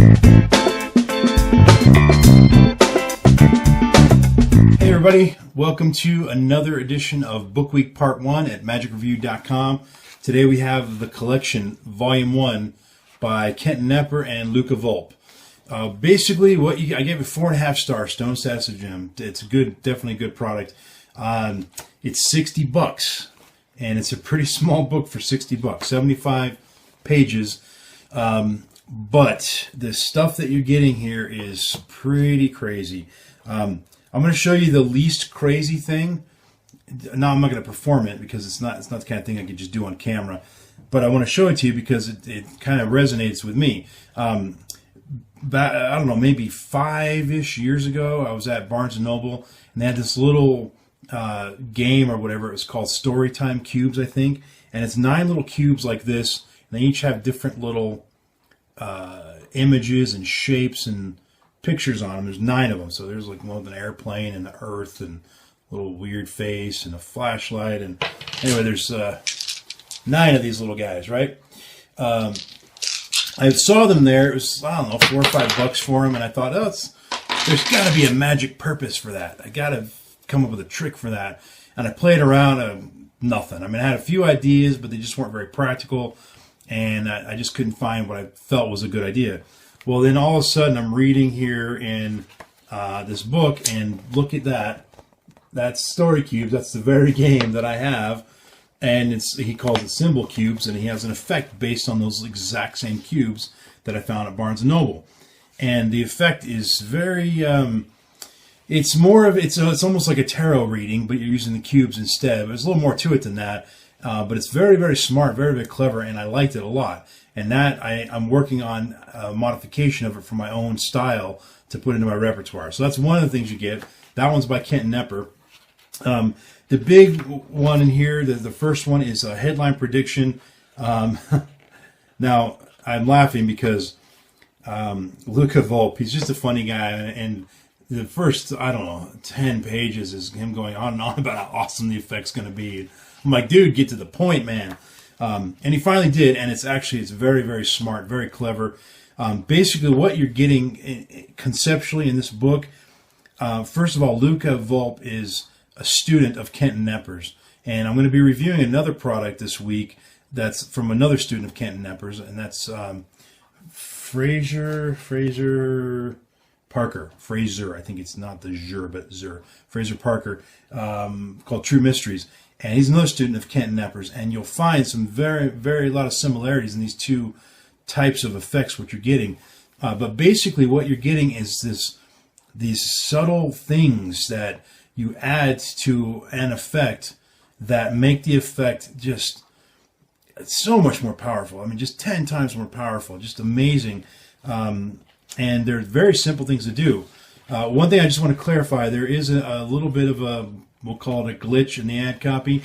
Hey everybody, welcome to another edition of Book Week Part 1 at magicreview.com. Today we have the collection, Volume 1, by Kenton Knepper and Luca Volpe. Basically, I gave it 4.5 stars, Stone Status of Gem. It's a good, definitely a good product. It's $60, and it's a pretty small book for $60, 75 pages. But the stuff that you're getting here is pretty crazy. I'm going to show you the least crazy thing. Now I'm not going to perform it because it's not the kind of thing I could just do on camera. But I want to show it to you because it kind of resonates with me. I don't know, maybe 5-ish years ago, I was at Barnes & Noble, and they had this little game or whatever. It was called Storytime Cubes, I think. And it's 9 little cubes like this, and they each have different little images and shapes and pictures on them. There's 9 of them. So there's like one with an airplane and the earth and a little weird face and a flashlight. And anyway, there's 9 of these little guys, right? I saw them there. It was, I don't know, $4 or $5 for them. And I thought, oh, there's got to be a magic purpose for that. I got to come up with a trick for that. And I played around, nothing. I mean, I had a few ideas, but they just weren't very practical. And I just couldn't find what I felt was a good idea. Well, then all of a sudden I'm reading here in this book, and look at that. That's Story Cubes. That's the very game that I have. And he calls it Symbol Cubes, and he has an effect based on those exact same cubes that I found at Barnes & Noble. And the effect is very, it's almost like a tarot reading, but you're using the cubes instead. There's a little more to it than that. But it's very, very smart, very, very clever, and I liked it a lot. And that I'm working on a modification of it for my own style to put into my repertoire. So that's one of the things you get. That one's by Kenton Knepper. The big one in here, the first one, is a headline prediction. Now, I'm laughing because Luca Volpe, he's just a funny guy, and the first, I don't know, 10 pages is him going on and on about how awesome the effect's going to be. I'm like, dude, get to the point, man. And he finally did, and it's very, very smart, very clever. Basically, what you're getting conceptually in this book, first of all, Luca Volpe is a student of Kenton Knepper's, and I'm going to be reviewing another product this week that's from another student of Kenton Knepper's, and that's Fraser Parker. Fraser, I think it's not the Zer, but Zer. Fraser Parker, called True Mysteries. And he's another student of Kenton Knepper's, and you'll find some very lot of similarities in these two types of effects, what you're getting. But basically what you're getting is these subtle things that you add to an effect that make the effect just so much more powerful. I mean, just 10 times more powerful, just amazing. And they're very simple things to do. One thing I just want to clarify, there is a little bit of a, we'll call it a glitch in the ad copy.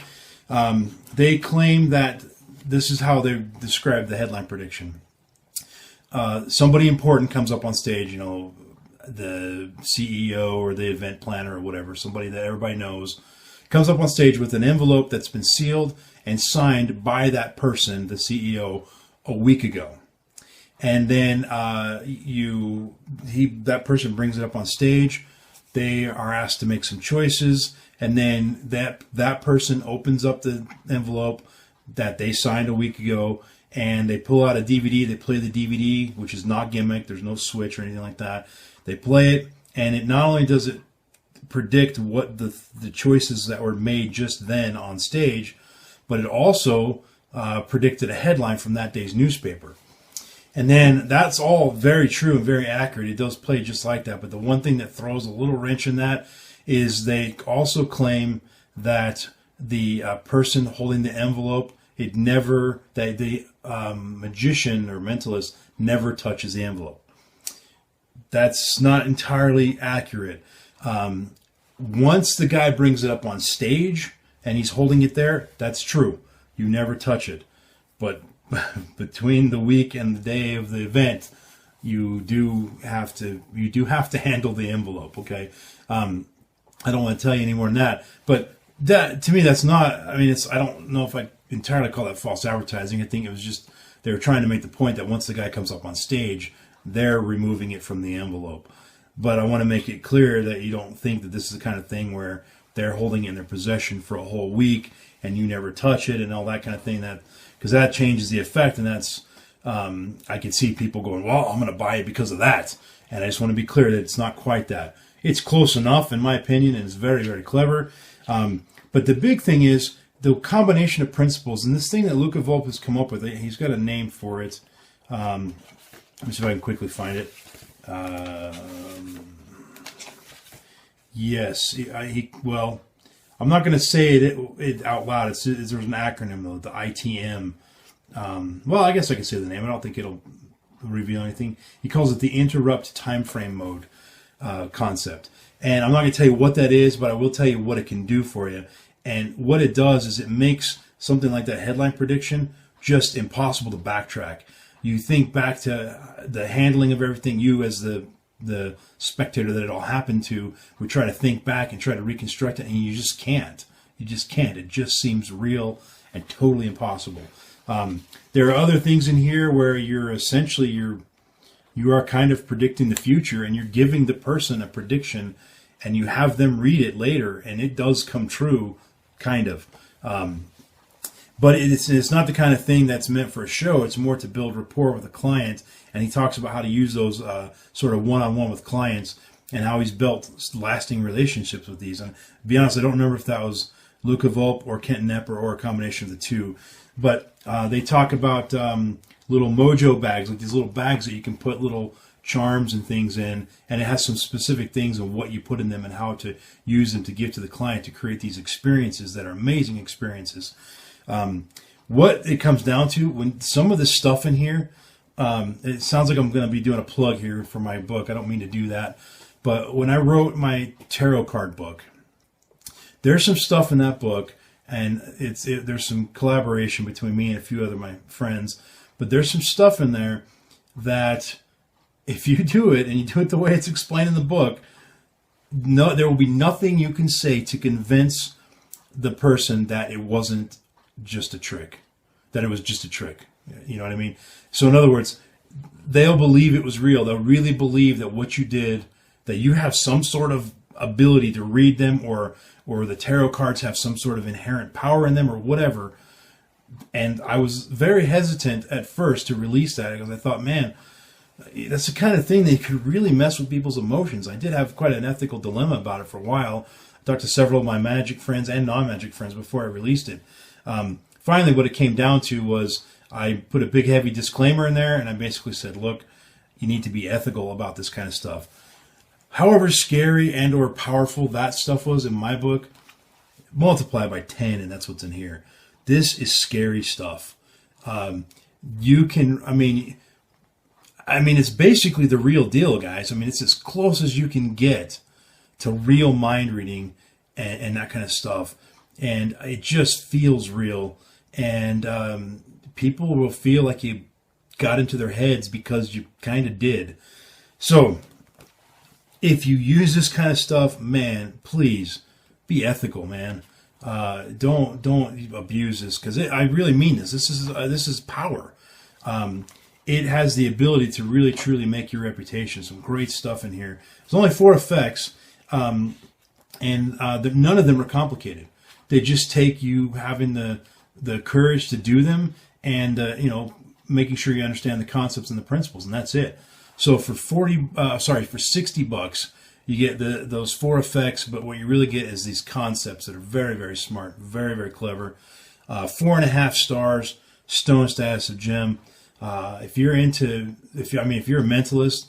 They claim that this is how they describe the headline prediction. Somebody important comes up on stage, you know, the CEO or the event planner or whatever, somebody that everybody knows, comes up on stage with an envelope that's been sealed and signed by that person, the CEO, a week ago. And then that person brings it up on stage. They are asked to make some choices, and then that person opens up the envelope that they signed a week ago, and they pull out a DVD. They play the DVD, which is not gimmick. There's no switch or anything like that. They play it, and it not only does it predict what the choices that were made just then on stage, but it also predicted a headline from that day's newspaper. And then that's all very true and very accurate. It does play just like that. But the one thing that throws a little wrench in that is they also claim that the person holding the envelope, that the magician or mentalist never touches the envelope. That's not entirely accurate. Once the guy brings it up on stage and he's holding it there, that's true. You never touch it. But between the week and the day of the event, you do have to handle the envelope. Okay, I don't want to tell you any more than that. But that, to me, that's not. I mean, I don't know if I entirely call that false advertising. I think it was just they were trying to make the point that once the guy comes up on stage, they're removing it from the envelope. But I want to make it clear that you don't think that this is the kind of thing where they're holding it in their possession for a whole week and you never touch it and all that kind of thing. That because that changes the effect, and that's I can see people going, well, I'm going to buy it because of that. And I just want to be clear that it's not quite that. It's close enough, in my opinion, and it's very, very clever. But the big thing is the combination of principles, and this thing that Luca Volpe has come up with. He's got a name for it. Let me see if I can quickly find it. Yes, well, I'm not going to say it out loud. There's an acronym though, the ITM. Well, I guess I can say the name. I don't think it'll reveal anything. He calls it the interrupt time frame mode concept. And I'm not going to tell you what that is, but I will tell you what it can do for you. And what it does is it makes something like that headline prediction just impossible to backtrack. You think back to the handling of everything, you as the spectator that it all happened to would try to think back and try to reconstruct it, and you just can't. You just can't. It just seems real and totally impossible. There are other things in here where you're essentially you are kind of predicting the future, and you're giving the person a prediction, and you have them read it later, and it does come true, kind of. But it's not the kind of thing that's meant for a show. It's more to build rapport with a client, and he talks about how to use those sort of one-on-one with clients and how he's built lasting relationships with these. And to be honest, I don't remember if that was Luca Volpe or Kenton Knepper or a combination of the two. But they talk about little mojo bags, like these little bags that you can put little charms and things in, and it has some specific things on what you put in them and how to use them to give to the client to create these experiences that are amazing experiences. What it comes down to, when some of this stuff in here, it sounds like I'm going to be doing a plug here for my book. I don't mean to do that. But when I wrote my tarot card book, there's some stuff in that book, and there's some collaboration between me and a few other my friends. But there's some stuff in there that if you do it, and you do it the way it's explained in the book, no, there will be nothing you can say to convince the person that it wasn't just a trick, that it was just a trick. You know what I mean? So in other words, they'll believe it was real. They'll really believe that what you did, that you have some sort of ability to read them, or the tarot cards have some sort of inherent power in them, or whatever. And I was very hesitant at first to release that because I thought, man, that's the kind of thing that could really mess with people's emotions. I did have quite an ethical dilemma about it for a while. I talked to several of my magic friends and non-magic friends before I released it. Finally, what it came down to was I put a big, heavy disclaimer in there, and I basically said, look, you need to be ethical about this kind of stuff. However scary and or powerful that stuff was in my book, multiply by 10, and that's what's in here. This is scary stuff. You can, I mean, it's basically the real deal, guys. I mean, it's as close as you can get to real mind reading and that kind of stuff. And it just feels real. And people will feel like you got into their heads because you kind of did. So if you use this kind of stuff, man, please be ethical, man. Don't abuse this, because I really mean this. This is power. It has the ability to really truly make your reputation. Some great stuff in here. There's only 4 effects, and none of them are complicated. They just take you having the courage to do them, and making sure you understand the concepts and the principles, and that's it. So for for $60, you get those 4 effects, but what you really get is these concepts that are very, very smart, very, very clever. 4.5 stars, stone status of gem. If you're a mentalist,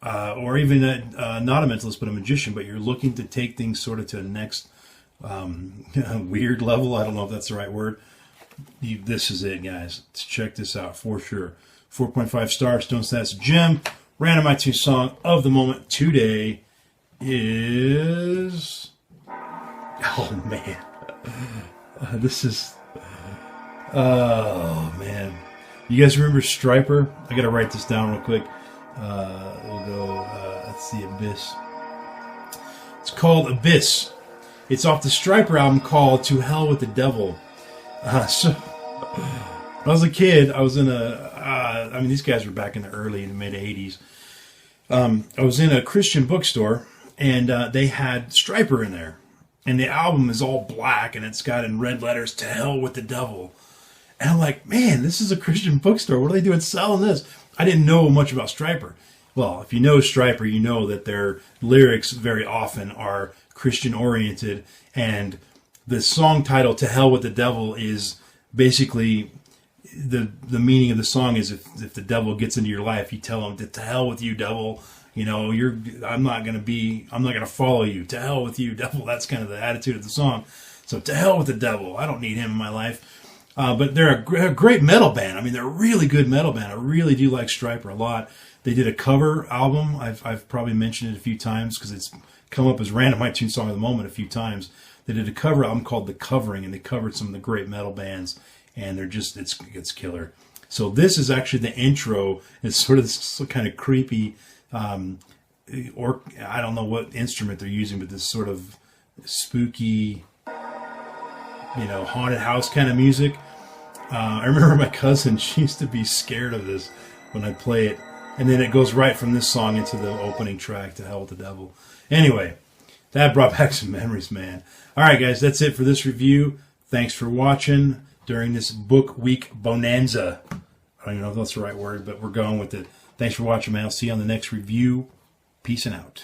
or even not a mentalist but a magician, but you're looking to take things sort of to a next weird level, I don't know if that's the right word, this is it, guys. Let's check this out for sure. 4.5 stars, stone status of gem. Random iTunes song of the moment today is, oh man, oh man, you guys remember Stryper? I gotta write this down real quick. We'll go, let's see, Abyss. It's called Abyss. It's off the Stryper album called To Hell with the Devil. So when I was a kid, I was in these guys were back in the early and mid 80s. I was in a Christian bookstore, and they had Stryper in there. And the album is all black, and it's got in red letters, "To Hell with the Devil." And I'm like, man, this is a Christian bookstore. What are they doing selling this? I didn't know much about Stryper. Well, if you know Stryper, you know that their lyrics very often are Christian-oriented. And the song title, "To Hell with the Devil," is basically the meaning of the song is if the devil gets into your life, you tell him, "To hell with you, devil. You know, I'm not gonna follow you. To hell with you, devil." That's kind of the attitude of the song. So to hell with the devil. I don't need him in my life. But they're a great metal band. I mean, they're a really good metal band. I really do like Stryper a lot. They did a cover album. I've probably mentioned it a few times because it's come up as random iTunes song of the moment a few times. They did a cover album called The Covering, and they covered some of the great metal bands, and they're just it's killer. So this is actually the intro. It's sort of this kind of creepy, or I don't know what instrument they're using, but this sort of spooky, haunted house kind of music. I remember my cousin, she used to be scared of this when I play it. And then it goes right from this song into the opening track, "To Hell with the Devil." Anyway, that brought back some memories, man. All right, guys, that's it for this review. Thanks for watching during this book week bonanza. I don't even know if that's the right word, but we're going with it. Thanks for watching, man. I'll see you on the next review. Peace and out.